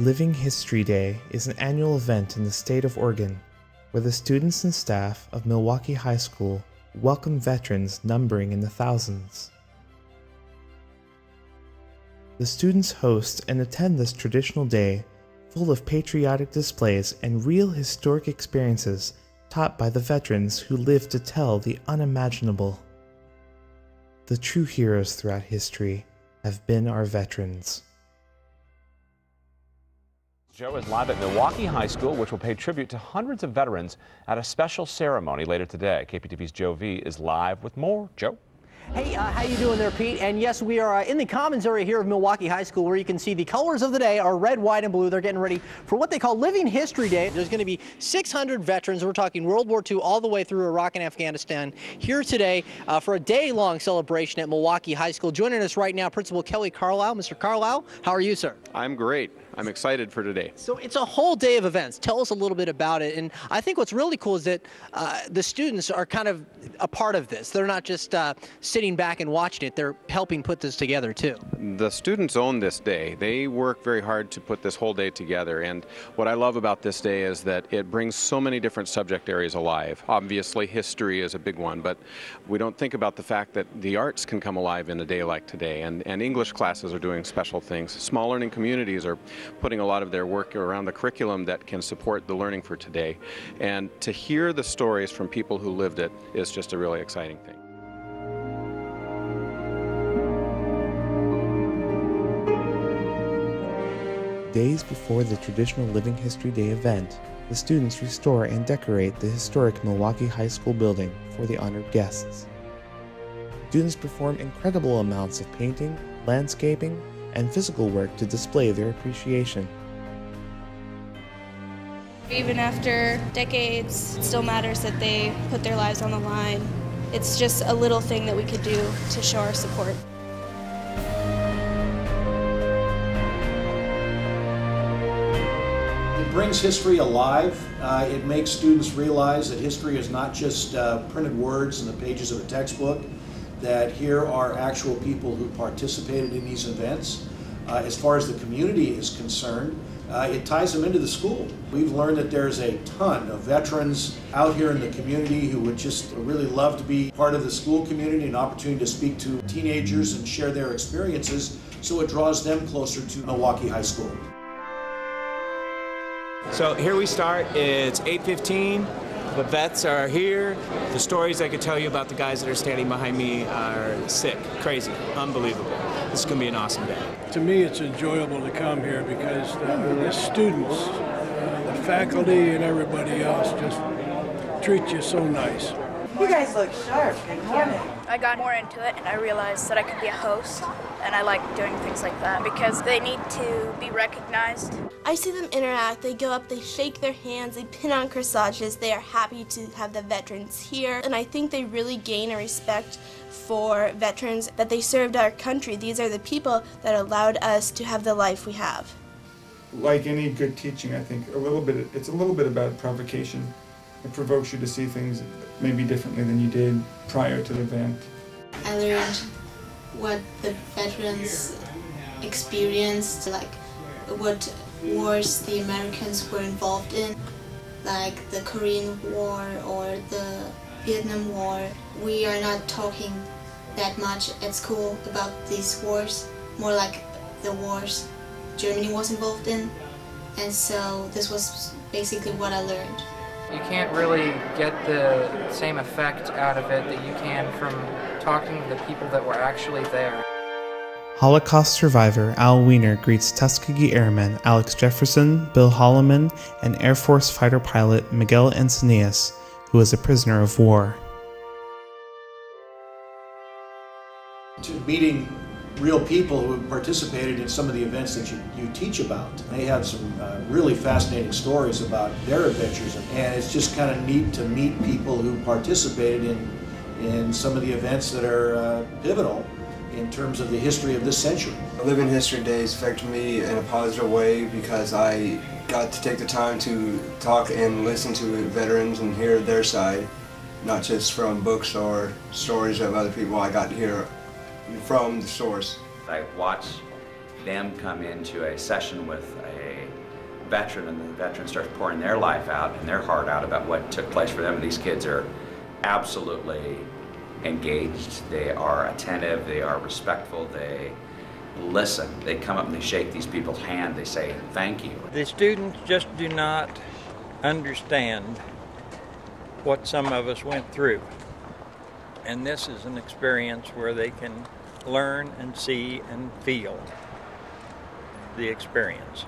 Living History Day is an annual event in the state of Oregon where the students and staff of Milwaukie High School welcome veterans numbering in the thousands. The students host and attend this traditional day full of patriotic displays and real historic experiences taught by the veterans who lived to tell the unimaginable. The true heroes throughout history have been our veterans. Joe is live at Milwaukie High School, which will pay tribute to hundreds of veterans at a special ceremony later today. KPTV's Joe V is live with more. Joe? Hey, how you doing there, Pete? And yes, we are in the commons area here of Milwaukie High School, where you can see the colors of the day are red, white, and blue. They're getting ready for what they call Living History Day. There's going to be 600 veterans. We're talking World War II all the way through Iraq and Afghanistan here today for a day-long celebration at Milwaukie High School. Joining us right now, Principal Kelly Carlisle. Mr. Carlisle, how are you, sir? I'm great. I'm excited for today. So it's a whole day of events. Tell us a little bit about it. And I think what's really cool is that the students are kind of a part of this. They're not just sitting back and watching it. They're helping put this together too. The students own this day. They work very hard to put this whole day together. And what I love about this day is that it brings so many different subject areas alive. Obviously, history is a big one, but we don't think about the fact that the arts can come alive in a day like today. And English classes are doing special things. Small learning communities are putting a lot of their work around the curriculum that can support the learning for today. And to hear the stories from people who lived it is just a really exciting thing. Days before the traditional Living History Day event, the students restore and decorate the historic Milwaukie High School building for the honored guests. Students perform incredible amounts of painting, landscaping, and physical work to display their appreciation. Even after decades, it still matters that they put their lives on the line. It's just a little thing that we could do to show our support. It brings history alive. It makes students realize that history is not just printed words in the pages of a textbook, that here are actual people who participated in these events. As far as the community is concerned, it ties them into the school. We've learned that there's a ton of veterans out here in the community who would just really love to be part of the school community, an opportunity to speak to teenagers and share their experiences, so it draws them closer to Milwaukie High School. So here we start. It's 8:15. The vets are here. The stories I could tell you about the guys that are standing behind me are sick, crazy, unbelievable. This is going to be an awesome day. To me, it's enjoyable to come here because the students, the faculty, and everybody else just treat you so nice. You guys look sharp. Good morning. I got more into it and I realized that I could be a host, and I like doing things like that because they need to be recognized. I see them interact, they go up, they shake their hands, they pin on corsages, they are happy to have the veterans here, and I think they really gain a respect for veterans, that they served our country. These are the people that allowed us to have the life we have. Like any good teaching, I think it's a little bit about provocation. It provokes you to see things maybe differently than you did prior to the event. I learned what the veterans experienced, like what wars the Americans were involved in, like the Korean War or the Vietnam War. We are not talking that much at school about these wars, more like the wars Germany was involved in, and so this was basically what I learned. You can't really get the same effect out of it that you can from talking to the people that were actually there. Holocaust survivor Al Wiener greets Tuskegee Airmen Alex Jefferson, Bill Holloman, and Air Force fighter pilot Miguel Encinias, who was a prisoner of war. To meeting real people who participated in some of the events that you teach about. They have some really fascinating stories about their adventures, and it's just kind of neat to meet people who participated in some of the events that are pivotal in terms of the history of this century. Living History Days affected me in a positive way because I got to take the time to talk and listen to veterans and hear their side, not just from books or stories of other people. I got to hear from the source. I watched them come into a session with a veteran and the veteran starts pouring their life out and their heart out about what took place for them. And these kids are absolutely engaged. They are attentive. They are respectful. They listen. They come up and they shake these people's hand. They say thank you. The students just do not understand what some of us went through. And this is an experience where they can learn and see and feel the experience.